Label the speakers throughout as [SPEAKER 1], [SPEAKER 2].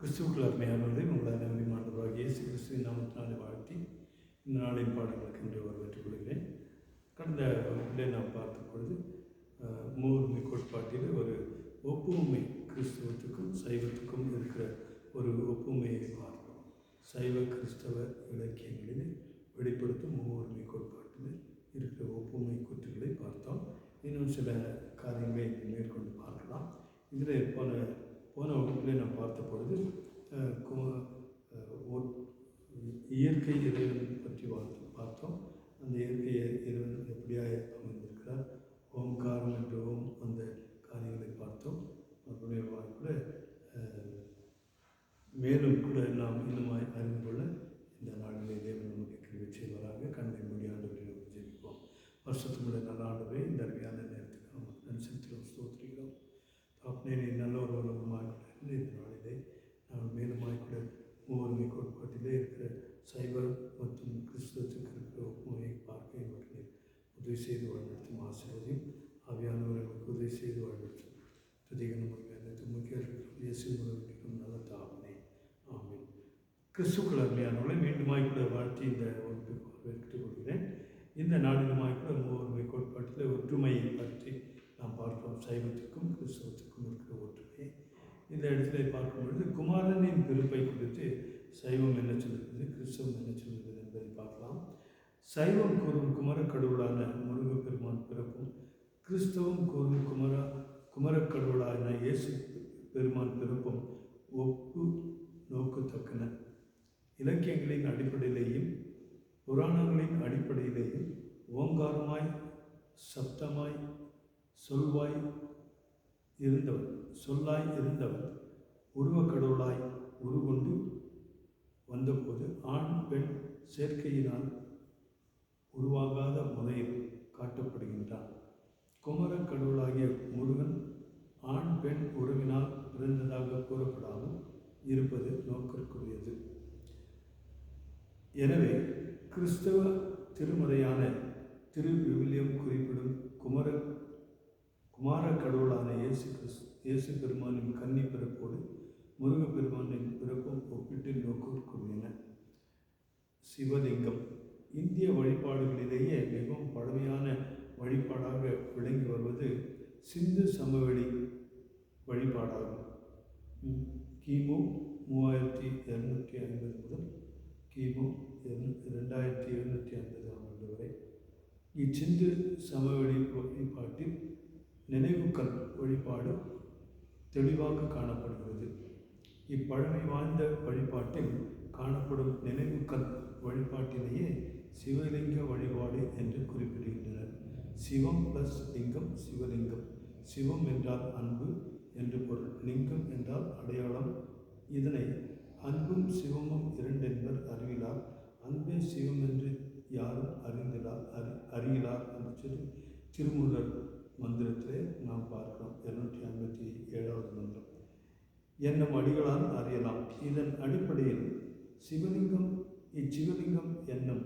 [SPEAKER 1] கிறிஸ்துவுக்குள் அருமையானவர்களே, உங்களை அனைவரையும் ஆண்டவராகிய இயேசு கிறிஸ்துவின் நாமத்தினாலே வாழ்த்தி இந்த நாளின் பாடங்களுக்கு இன்று வரவேற்றுக் கொள்கிறேன். கடந்த வகுப்பிலே நாம் பார்த்த பொழுது மூர்மை கோட்பாட்டில் ஒரு ஒப்புமை கிறிஸ்துவத்துக்கும் சைவத்துக்கும் இருக்கிற ஒரு ஒப்புமையை பார்த்தோம். சைவ கிறிஸ்தவ இலக்கியங்களிலே வெளிப்படுத்தும் மூர்மை கோட்பாட்டில் இருக்கிற ஒப்புமை கூற்றுகளை பார்த்தோம். இன்னும் சில காரியங்களை மேற்கொண்டு பார்க்கலாம். இதில் போன வகுப்பிலே நாம் பார்த்த பொழுது இயற்கை இறைவன் பற்றி பார்த்தோம். அந்த இயற்கை இறைவன் எப்படியாக அமைந்திருக்கிறார், ஓம்காரம் என்ற ஓம் அந்த காரியங்களை பார்த்தோம். அதனுடைய கூட மேலும் கூட நாம் இன்னுமாய் அறிந்து கொள்ள இந்த நாளிலே தேவன் நமக்கு கிருபை செய்வாராக. கண்ணை மூடி ஆண்டவரை ஜெபிப்போம். வருஷத்துக்குள்ள நல்ல ஆண்டவரை இந்த அருமையான நேரத்துக்கு நமக்கு நன்செலுத்துகிறோம், ஸ்தோத்திரிக்கிறோம். தாப்னே நீ நல்ல ஒரு உலகமாக இந்த நாளிலே நாம் மேலுமாய்க்கூட மூவருமை கோட்பாட்டிலே இருக்கிற சைவர் மற்றும் கிறிஸ்துவத்துக்கு இருக்கிற ஒப்புமையை பார்க்க எங்களுக்கு உதவி செய்து வாழ்நடத்தும் ஆசீர்வதியும். ஆவியானவர்களுக்கு உதவி செய்து வாழ்நடத்தும். துதிக நமக்கு அனைத்து முக்கிய இயேசு முறைக்கும் நல்ல தாவனே ஆமீன். கிறிஸ்துக்கள் அருமையானவர்களை மீண்டுமாய்க்கூட வாழ்த்தி இந்த வகுப்புக்கு எடுத்துக் கொள்கிறேன். இந்த நாளிலுமாய்க்கூட மூவருமை கோட்பாட்டில் ஒற்றுமையை பற்றி நாம் பார்க்கிறோம். சைவத்துக்கும் கிறிஸ்தவத்துக்கும் இருக்கிற ஒற்றுமை இந்த இடத்துல பார்க்கும் பொழுது குமாரனின் பிறப்பை குறித்து சைவம் என்ன சொல்கிறது, கிறிஸ்தவம் என்ன சொல்கிறது என்பதை பார்க்கலாம். சைவம் கூறும் குமரக்கடவுளான முருகப்பெருமான் பிறப்பும், கிறிஸ்தவம் கூறும் குமரக்கடவுளான இயேசு பெருமான் பிறப்பும் ஒப்பு நோக்கத்தக்கன. இலக்கியங்களின் அடிப்படையிலேயும் புராணங்களின் அடிப்படையிலேயும் ஓங்காரமாய் சப்தமாய் சொல்லாய் இருந்தவன் உருவக்கடவுளாய் உருகொண்டு வந்தபோது ஆண் பெண் சேர்க்கையினால் உருவாகாத முறையில் காட்டப்படுகின்றான். குமரக்கடவுளாகிய முருகன் ஆண் பெண் உறவினால் பிறந்ததாக கூறப்படாமல் இருப்பது நோக்கிற்குரியது. எனவே கிறிஸ்தவ திருமறையான திருவிவிலியம் குறிப்பிடும் குமார கடவுளான இயேசு பெருமானின் கன்னி பிறப்போடு முருகப்பெருமானின் பிறப்பும் ஒப்பிட்டு நோக்கிற்குரியன. சிவலிங்கம் இந்திய வழிபாடுகளிலேயே மிகவும் பழமையான வழிபாடாக விளங்கி வருவது சிந்து சமவெளி வழிபாடாகும். கிமு 3250 முதல் கிமு 2750 ஆண்டு வரை இச்சிந்து சமவெளி வழிபாட்டில் நினைவுக்கல் வழிபாடு தெளிவாக காணப்படுகிறது. இப்பழமை வாய்ந்த வழிபாட்டில் காணப்படும் நினைவுக்கல் வழிபாட்டிலேயே சிவலிங்க வழிபாடு என்று குறிப்பிடுகின்றனர். சிவம் ப்ளஸ் லிங்கம் சிவலிங்கம். சிவம் என்றால் அன்பு என்று பொருள், லிங்கம் என்றால் அடையாளம். இதனை அன்பும் சிவமும் இரண்டென்பர் அறிவிலார், அன்பே சிவம் என்று யாரும் அறியலார் என்று சொல்லி திருமூலர் மந்திரத்திலே நாம் பார்க்கிறோம். 257வது மந்திரம். என்னும் அடிகளால் அறியலாம். இதன் அடிப்படையில் இச்சிவலிங்கம் என்னும்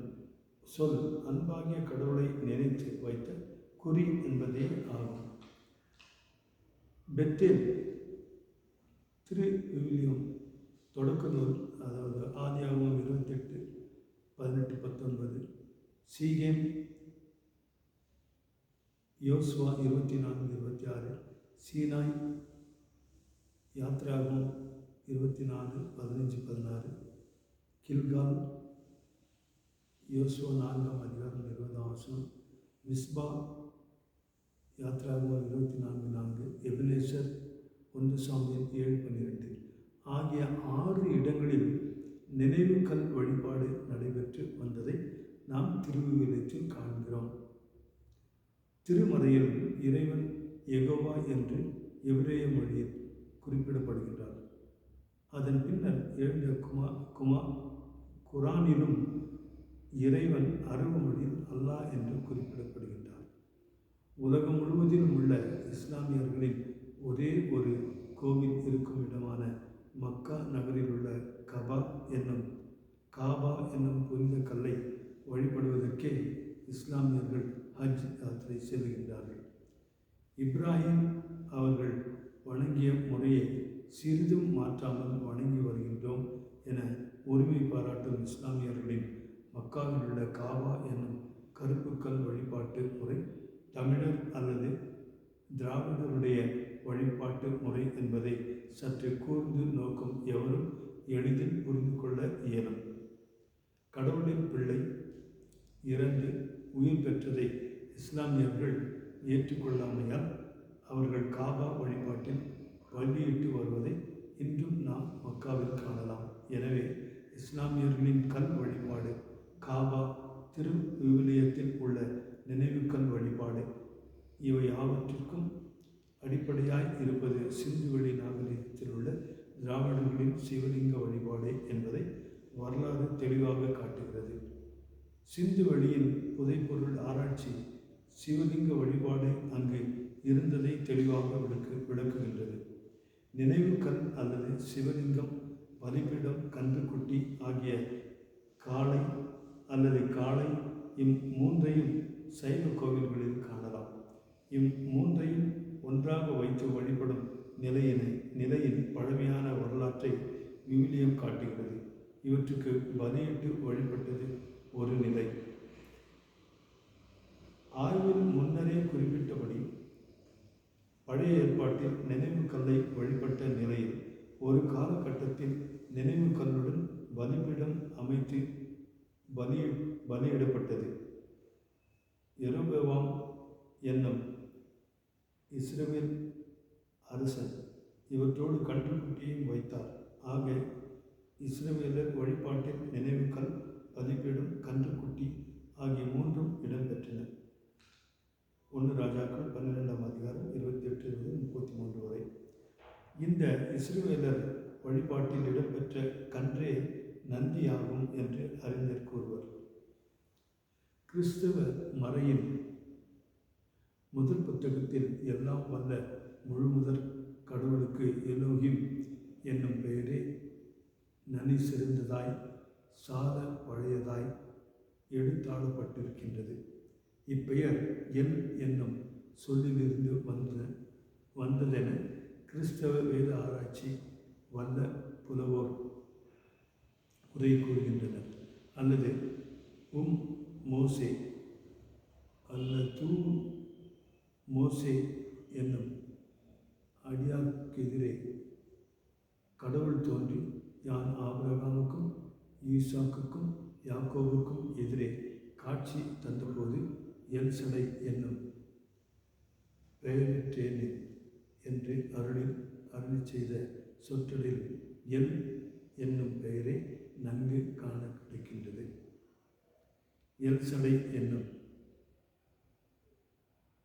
[SPEAKER 1] சொல் அன்பாகிய கடவுளை நினைத்து வைத்த குறி என்பதே ஆகும். பெத்தேல் திருவிவிலியம் தொடக்க நூல், அதாவது ஆதியாகமம் 28, 18, 19, சீகேம் யோசுவா 24, 26, சீனாய் யாத்ராகமம் 24, 15, 16, கில்கால் யோசுவா 4ஆம் அதிகாரம் 20ஆம் வசனம், மிஸ்பா யாத்ராகமம் 24, 4, எபினேசர் 1 சாமுவேல் 7, 12 ஆகிய 6 இடங்களில் நினைவுக்கல் வழிபாடு நடைபெற்று வந்ததை நாம் திருவிவிலியத்தில் காண்கிறோம். திருமறையில் இறைவன் யெகோவா என்று எபிரேய மொழியில் குறிப்பிடப்படுகின்றார். அதன் பின்னர் எழுந்த குரானிலும் இறைவன் அரபு மொழியில் அல்லாஹ் என்று குறிப்பிடப்படுகின்றார். உலகம் முழுவதிலும் உள்ள இஸ்லாமியர்களின் ஒரே ஒரு கோவில் இருக்கும் இடமான மக்கா நகரில் உள்ள காபா என்னும் புனித கல்லை வழிபடுவதற்கே இஸ்லாமியர்கள் ஹஜ் யாத்திரை செல்கின்றார்கள். இப்ராஹிம் அவர்கள் வணங்கிய முறையை சிறிதும் மாற்றாமல் வணங்கி உரிமை பாராட்டும் இஸ்லாமியர்களின் மக்காவில் உள்ள காபா என்னும் கருப்புக்கல் வழிபாட்டு முறை தமிழர் அல்லது திராவிடருடைய வழிபாட்டு முறை என்பதை சற்று கூர்ந்து நோக்கும் எவரும் எளிதில் புரிந்து கொள்ள இயலும். கடவுளின் பிள்ளை இறந்து உயிர் பெற்றதை இஸ்லாமியர்கள் ஏற்றுக்கொள்ளாமையால் அவர்கள் காபா வழிபாட்டில் பலியிட்டு வருவதை இன்றும் நாம் மக்காவில் காணலாம். எனவே இஸ்லாமியர்களின் கல் வழிபாடு, காபா, திருவிவிலியத்தில் உள்ள நினைவுக்கல் வழிபாடு இவை யாவற்றிற்கும் அடிப்படையாய் இருப்பது சிந்துவெளி நாகரிகத்தில் உள்ள திராவிடர்களின் சிவலிங்க வழிபாடு என்பதை வரலாறு தெளிவாக காட்டுகிறது. சிந்துவெளியின் புதைப்பொருள் ஆராய்ச்சி சிவலிங்க வழிபாடு அங்கு இருந்ததை தெளிவாக விளக்குகின்றது. நினைவுக்கல் அல்லது சிவலிங்கம், பலிபீடம், கன்றுக்குட்டி ஆகிய காளை அல்லது காளை இம்மூன்றையும் சைவ கோவில்களில் காணலாம். இம்மூன்றையும் ஒன்றாக வைத்து வழிபடும் நிலையின் பழமையான வரலாற்றை விவிலியம் காட்டுகிறது. இவற்றுக்கு பலியிட்டு வழிபட்டது ஒரு நிலை. ஆய்வில் முன்னரே குறிப்பிட்டபடி பழைய ஏற்பாட்டில் நினைவு கல்லை வழிபட்ட நிலையில் ஒரு காலகட்டத்தில் நினைவு கல்லுடன் பலிபீடம் அமைத்து பலியிடப்பட்டது. யெரொபெயாம் என்னும் இஸ்ரவேல் அரசன் இவற்றோடு கன்றுக்குட்டியையும் வைத்தார். ஆக இஸ்ரவேலர் வழிபாட்டில் நினைவுக்கல், பலிபீடம், கன்றுக்குட்டி ஆகிய மூன்றும் இடம்பெற்றன. 1 ராஜாக்கள் 12ஆம் அதிகாரம் 28 முதல் 33 வரை. இந்த இஸ்ரவேலர் வழிபாட்டில் இடம்பெற்ற கன்றே நந்தியாகும் என்று அறிஞர் கூறுவர். கிறிஸ்தவ மறையின் முதல் புத்தகத்தில் எல்லாம் வல்ல முழுமுதற் கடவுளுக்கு எலோகிம் என்னும் பெயரே நனி சிறந்ததாய் சால பழையதாய் எடுத்தாளப்பட்டிருக்கின்றது. இப்பெயர் என் என்னும் சொல்லிலிருந்து வந்ததென கிறிஸ்தவ வேத ஆராய்ச்சி வல்ல புலவோர் உரை கூறுகின்றனர். அல்லது மோசே அல்லது மோசே என்னும் அடியார்க்கெதிரே கடவுள் தோன்றி யான் ஆபிரகாமுக்கும் ஈசாக்குக்கும் யாக்கோபுக்கும் எதிரே காட்சி தந்தபோது எல் சடை என்னும் பெயரிட்டேனே என்று அருளி செய்த சொற்றொடரில் எல் என்னும் பெயரை நன்கு காண கிடைக்கின்றது. எல் சடை என்னும்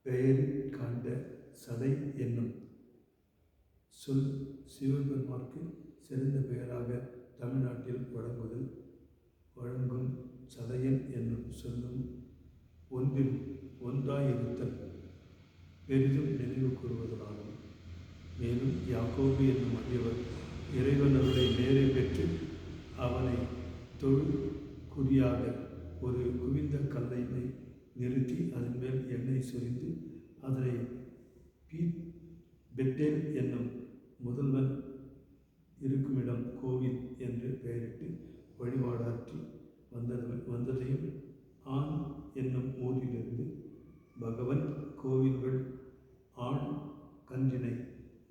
[SPEAKER 1] பெயரில் காண்ட சடை என்னும் சொல் சிவபெருமாற்கு சிறந்த பெயராக தமிழ்நாட்டில் வழங்கும் சடையன் என்னும் சொல்லும் ஒன்றில் ஒன்றாயிருத்தல் பெரிதும் நினைவு கூறுவதாகும். மேலும் யாக்கோபு என்னும் அடியவர் இறைவன் அவரை நேரே பெற்று அவனை தொழுக்குறியாக ஒரு குவிந்த கல்லைனை நிறுத்தி அதன் மேல் எண்ணெய் சொரிந்து அதனை பெத்தேல் என்னும் முதல்வன் இருக்குமிடம் கோவில் என்று பெயரிட்டு வழிபாடாற்றி வந்ததையும் ஆண் என்னும் ஊரிலிருந்து பகவன் கோவில்கள் ஆண் கன்றினை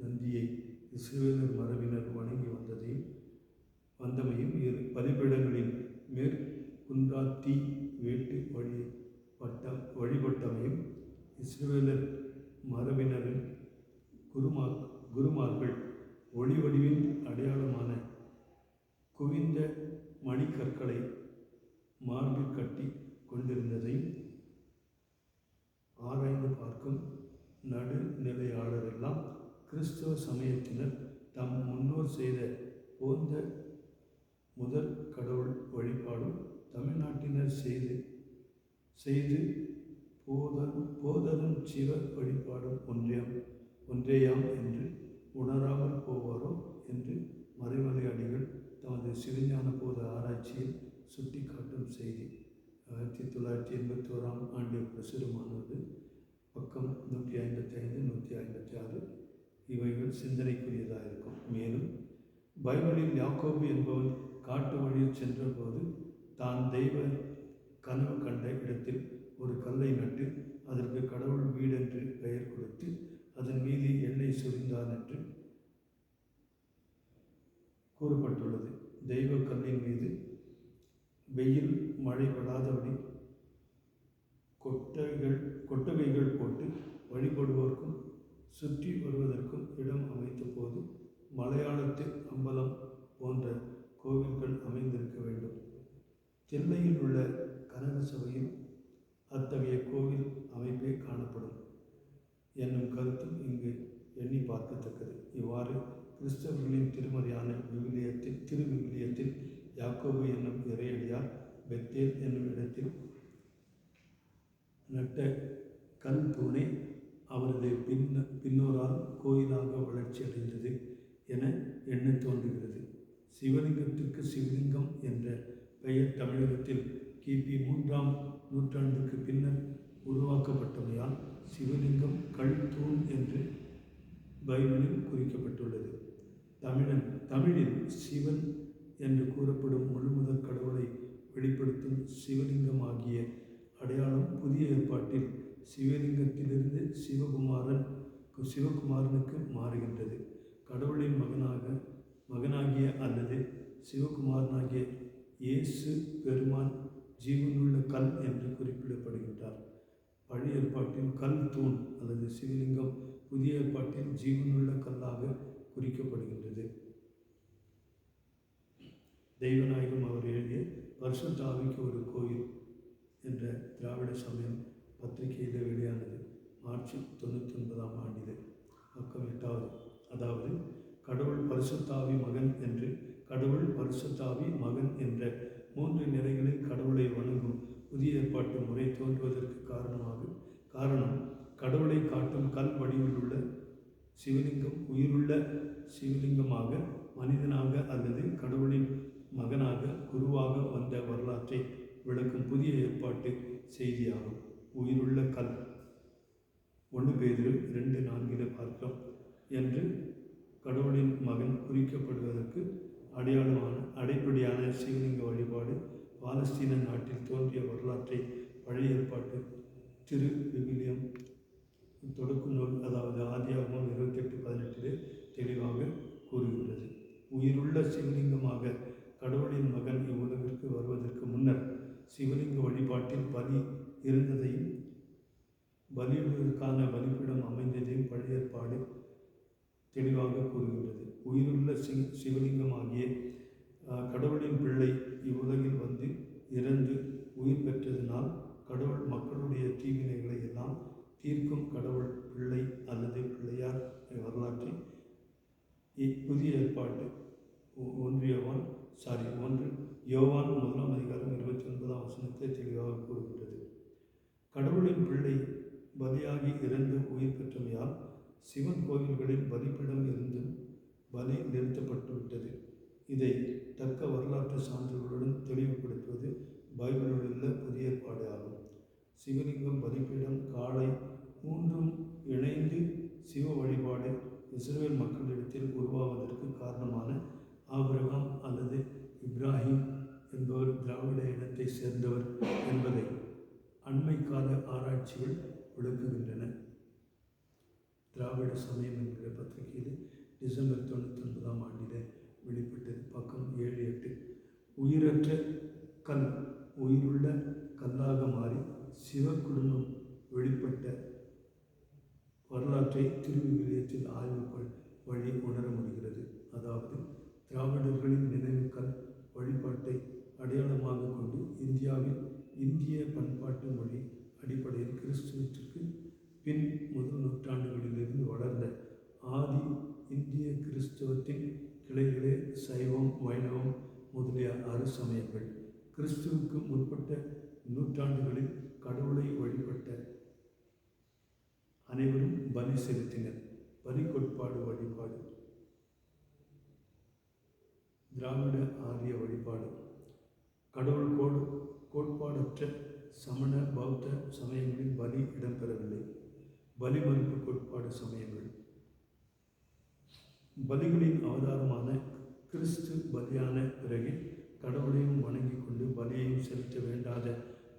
[SPEAKER 1] நந்தியை இஸ்ரவேலர் மரபினர் வணங்கி வந்தமையும் பலிபீடங்களின் மேற்குன்றாத்தி வேட்டு வழிபட்டமையும் இஸ்ரவேலர் மரபினரின் குருமார்கள் ஒளி வடிவின் அடையாளமான குவிந்த மணிக்கற்களை மார்பில் கட்டி கொண்டிருந்ததையும் ஆராய்ந்து பார்க்கும் நடுநிலையாளரெல்லாம் கிறிஸ்தவ சமயத்தினர் தம் முன்னோர் செய்த போந்த முதற் கடவுள் வழிபாடும் தமிழ்நாட்டினர் செய்து போதரும் சிவ வழிபாடும் ஒன்றேயாம் என்று உணராமல் போவாரோ என்று மறைமலை அடிகள் தமது சிவஞான போத ஆராய்ச்சியில் சுட்டிக்காட்டும் செய்தி 1981ஆம் ஆண்டு பிரசுரமானது. பக்கம் 155, 156 இவைகள் சிந்தனைக்குரியதாக இருக்கும். மேலும் பைபிளில் யாக்கோபு என்பவன் காட்டு வழியில் சென்றபோது தான் தெய்வ கனவு கண்ட இடத்தில் ஒரு கல்லை நட்டு அதற்கு கடவுள் வீடென்று பெயர் கொடுத்து அதன் மீது எண்ணெய் சொரிந்தான் என்று கூறப்பட்டுள்ளது. தெய்வ கல்லின் மீது வெயில் மழை படாதபடி கொட்டகைகள் போட்டு வழிபடுவோர்க்கும் சுற்றி வருவதற்கும் இடம் அமைத்த போது மலையாளத்து அம்பலம் போன்ற கோவில்கள் அமைந்திருக்க வேண்டும். தில்லையில் உள்ள கனக சபையில் அத்தகைய கோவில் அமைப்பே காணப்படும் என்னும் கருத்தும் இங்கு எண்ணி பார்க்கத்தக்கது. இவ்வாறு கிறிஸ்தவர்களின் திருமறையான திருவிவிலியத்தில் யாக்கோபு என்னும் இறையடியார் பெத்தேல் என்னும் இடத்தில் நட்ட கல் தூணை அவரது பின்னோரால் கோயிலாக வளர்ச்சி அடைந்தது என எண்ண தோன்றுகிறது. சிவலிங்கத்திற்கு சிவலிங்கம் என்ற பெயர் தமிழகத்தில் கிபி 3ஆம் நூற்றாண்டுக்கு பின்னர் உருவாக்கப்பட்டமையால் சிவலிங்கம் கல் தூண் என்று பைபிளில் குறிக்கப்பட்டுள்ளது. தமிழில் சிவன் என்று கூறப்படும் முழுமுதற் கடவுளை வெளிப்படுத்தும் சிவலிங்கம் ஆகிய அடையாளம் புதிய ஏற்பாட்டில் சிவலிங்கத்திலிருந்து சிவகுமாரனுக்கு மாறுகின்றது. கடவுளின் மகனாகிய அல்லது சிவகுமாரனாகிய இயேசு பெருமான் ஜீவனுள்ள கல் என்று குறிப்பிடப்படுகின்றார். பழைய ஏற்பாட்டில் கல் தூண் அல்லது சிவலிங்கம், புதிய ஏற்பாட்டில் ஜீவனுள்ள கல்லாக குறிக்கப்படுகின்றது. தெய்வநாயகம் அவர் எழுதிய பரிசுத்த ஆவிக்கு ஒரு கோயில் என்ற திராவிட சமயம் பத்திரிகையில் வெளியானது மார்ச் 99ஆம் ஆண்டில். பக்கம் 8. அதாவது கடவுள் பரிசுத்தாவி மகன் என்று கடவுள் பரிசுத்தாவி மகன் என்ற 3 நிலைகளில் கடவுளை வணங்கும் புதிய ஏற்பாட்டு முறை தோன்றுவதற்கு காரணம் கடவுளை காட்டும் கல் வடிவில் உள்ள சிவலிங்கம் உயிருள்ள சிவலிங்கமாக, மனிதனாக அல்லது கடவுளின் மகனாக, குருவாக வந்த வரலாற்றை விளக்கும் புதிய ஏற்பாட்டு செய்தியாகும். உயிருள்ள கல் 1 பேதுரு 2:4 பார்க்கிறோம் என்று கடவுளின் மகன் குறிக்கப்படுவதற்கு அடிப்படையான சிவலிங்க வழிபாடு பாலஸ்தீன நாட்டில் தோன்றிய வரலாற்றை பழைய ஏற்பாட்டு திரு விவிலியம் தொடக்க நூல், அதாவது ஆதியாகமம் 28:18 தெளிவாக கூறுகின்றது. உயிருள்ள சிவலிங்கமாக கடவுளின் மகன் இவ்வுலகிற்கு வருவதற்கு முன்னர் சிவலிங்க வழிபாட்டில் பலி இருந்ததையும் பலியிடுவதற்கான பலிபீடம் அமைந்ததையும் பழைய ஏற்பாடு தெளிவாக கூறுகின்றது. உயிருள்ள சிவலிங்கமாகிய கடவுளின் பிள்ளை இவ்வுலகில் வந்து இறந்து உயிர் பெற்றதினால் கடவுள் மக்களுடைய தீவினைகளை எல்லாம் தீர்க்கும் கடவுள் பிள்ளை அல்லது பிள்ளையார் வரலாற்றை புதிய ஏற்பாட்டு 1 யோவான் 1ஆம் அதிகாரம் 29ஆம் வசனத்தை தெளிவாக கூறுகின்றது. கடவுளின் பிள்ளை பலியாகி இறந்து உயிர் பெற்றமையால் சிவன் கோவில்களில் பலிப்பிடம் இருந்தும் பலி நிறுத்தப்பட்டுவிட்டது. இதை தக்க வரலாற்று சான்றுகளுடன் தெளிவுபடுத்துவது பைபிளில் உள்ள புதிய ஏற்பாடு ஆகும். சிவலிங்கம், பலிப்பீடம், காளை 3ம் இணைந்து சிவ வழிபாடு இஸ்ரவேல் மக்களிடத்தில் உருவாவதற்கு காரணமான ஆபிரகாம் அல்லது இப்ராஹிம் என்பவர் திராவிட இனத்தை சேர்ந்தவர் என்பதை அண்மை கால ஆராய்ச்சிகள் விளக்குகின்றன. திராவிட சமயம் என்கிற பத்திரிகையில் டிசம்பர் 99ஆம் ஆண்டில் வெளிப்பட்டது. பக்கம் 7-8. உயிரற்ற கல் உயிருள்ள கல்லாக மாறி சிவ குடும்பம் வெளிப்பட்ட வரலாற்றை திருவிவிலியத்தில் ஆய்வுகள் வழி உணர முடிகிறது. அதாவது திராவிடர்களின் நினைவு கல் வழிபாட்டை அடையாளமாக கொண்டு இந்தியாவில் இந்திய பண்பாட்டு மொழி அடிப்படையில் கிறிஸ்துவத்திற்கு பின் முதல் நூற்றாண்டுகளிலிருந்து வளர்ந்த ஆதி இந்திய கிறிஸ்தவத்தின் கிளைகளே சைவம், வைணவம் முதலிய 6 சமயங்கள். கிறிஸ்துவுக்கு முற்பட்ட நூற்றாண்டுகளில் கடவுளை வழிபட்ட அனைவரும் பலி செலுத்தினர். பலி கோட்பாடு வழிபாடு திராவிட ஆரிய வழிபாடு. கடவுள் கோட்பாடற்ற சமண பௌத்த சமயங்களில் பலி இடம்பெறவில்லை. பலி மறுப்பு கோட்பாடு சமயங்கள். பலிகளின் அவதாரமான கிறிஸ்து பலியான பிறகு கடவுளையும் வணங்கி கொண்டு பலியையும் செலுத்த வேண்டாத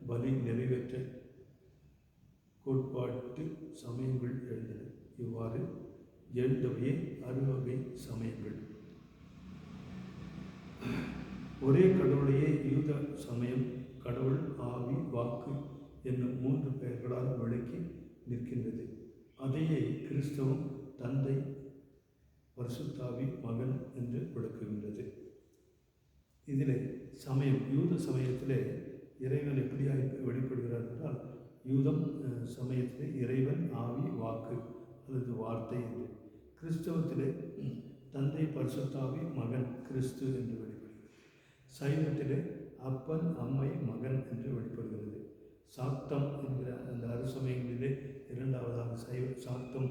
[SPEAKER 1] பலி நிறைவேற்ற கோட்பாட்டு சமயங்கள் எழுந்தன. இவ்வாறு எழுந்தவையே அறுவகை சமயங்கள். ஒரே கடவுளையே யூத சமயம் கடவுள், ஆவி, வாக்கு என்னும் 3 பெயர்களால் விளக்கி நிற்கின்றது. அதையே கிறிஸ்தவம் தந்தை, பரிசுத்தாவி, மகன் என்று விளக்குகின்றது. இதில் சமயம், யூத சமயத்திலே இறைவன் எப்படியாக வெளிப்படுகிறார் என்றால், யூதம் சமயத்திலே இறைவன், ஆவி, வாக்கு அல்லது வார்த்தை என்று. கிறிஸ்தவத்திலே தந்தை, பரிசுத்தாவி, மகன், கிறிஸ்து என்று வெளிப்படுகிறது. சைவத்திலே அப்பன், அம்மை, மகன் என்று வெளிப்படுகிறது. சாக்தம் என்கிற அந்த அறுசமயங்களிலே இரண்டாவதாக சாக்தம்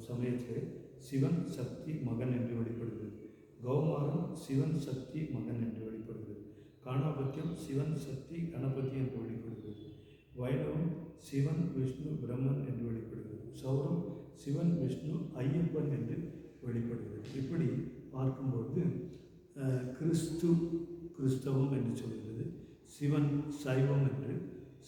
[SPEAKER 1] சமயத்திலே சிவன், சக்தி, மகன் என்று வெளிப்படுகிறது. கௌமாரம் சிவன், சக்தி, மகன் என்று வெளிப்படுகிறது. காணாபத்தியம் சிவன், சக்தி, கணபதி என்று வெளிப்படுகிறது. வைணவம் சிவன், விஷ்ணு, பிரம்மன் என்று வெளிப்படுகிறது. சௌரம் சிவன், விஷ்ணு, ஐயப்பன் என்று வெளிப்படுகிறது. இப்படி பார்க்கும்போது கிறிஸ்தவம் என்று சொல்கிறது, சிவன் சைவம் என்று,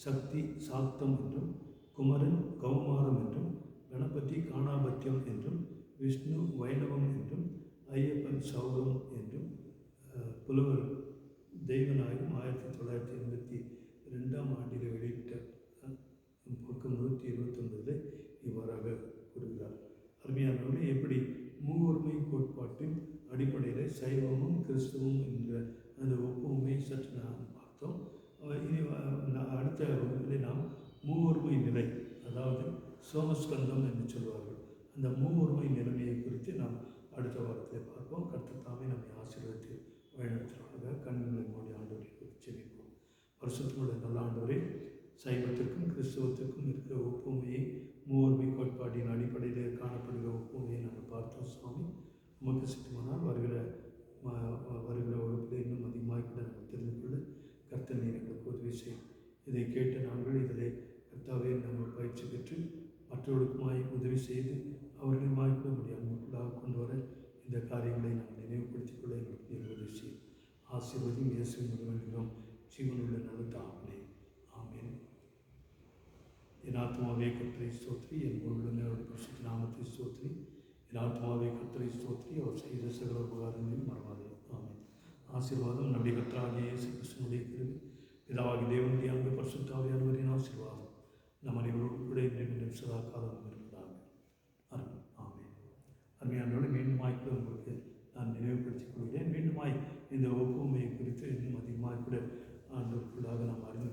[SPEAKER 1] சக்தி சாக்தம் என்றும், குமரன் கௌமாரம் என்றும், கணபதி காணாபத்தியம் என்றும், விஷ்ணு வைணவம் என்றும், ஐயப்பன் சௌரம் என்றும் புலவர் தெய்வநாயகம் 1982 வெளியிட்ட பக்கம் 129 இவ்வாறாக கூறுகிறார். அருமையானவர்களே, எப்படி மூவொருமை கோட்பாட்டின் அடிப்படையில் சைவமும் கிறிஸ்துவம் என்ற அந்த ஒப்புமை சற்று நாம் பார்த்தோம். இனி அடுத்த வகுப்பிலே நாம் மூவொருமை நிலை, அதாவது சோமஸ்கந்தம் என்று சொல்வார்கள், அந்த மூவொருமை நிலைமையை குறித்து நாம் அடுத்த வாரத்தில் பார்ப்போம். கர்த்தர் தாமே நம்மை ஆசீர்வதித்து வழிநடத்துவதாக. கண்களை மூடி ஆண்டவரை ஜெபிப்போம். பரிசுத்தமுள்ள நல்ல ஆண்டவரே, சைவத்திற்கும் கிறிஸ்தவத்திற்கும் இருக்கிற ஒப்புமையை, மூவொருமை கோட்பாட்டின் அடிப்படையில் காணப்படுகிற ஒப்புமையை நாங்கள் பார்த்தோம். சுவாமி, உமக்கு சித்தமானால் வருகிற வகுப்பில் இன்னும் அதிகமாக கூட நாங்கள் தெரிந்து கொள்ள கர்த்தர் நீர் எங்களுக்கு உதவி செய்யும். இதை கேட்ட நாங்கள் இதில் கர்த்தாவே நாங்கள் பயிற்சி பெற்று மற்றவர்களுக்குமாய் உதவி செய்து அவர்களுமாய் கூட முடியாமல் கொண்டு வர இந்த காரியங்களை நாங்கள் நினைவுபடுத்திக் கொள்ள எங்களுக்கு நீர் உதவி செய்யும். ஆசீர்வதியும் இயேசுவின் மூலம் ஜீவனுள்ள நல்ல தாமனே, ஆமேன். என் ஆத்மாவே கர்த்தரை ஸ்தோத்திரி, என் முழுமையோட பரிசுத்த நாமத்தை ஸ்தோத்திரி. என் ஆத்மாவே கர்த்தரை ஸ்தோத்திரி, அவர் செய்த சகல உபகாரங்களையும் மறவாதே. ஆமேன். ஆசீர்வாதம் நம்முடைய கர்த்தராகிய இயேசு கிறிஸ்துவினுடைய கிருபை, பிதாவாகிய தேவனுடைய அன்பு, பரிசுத்த ஆவியானவரின் ஆசீர்வாதம் நம் அனைவரோடு கூட இன்றைய சதா காலம் இருப்பதாக. ஆமேன். அருமையானவர்களே, மீண்டுமாய் கூட உங்களுக்கு நான் நினைவுபடுத்திக் கொள்கிறேன். மீண்டுமாய் இந்த ஒப்புமையை குறித்து இன்னும் அதிகமாக கூட ஆண்டவருக்குள்ளாக நாம் அறிந்து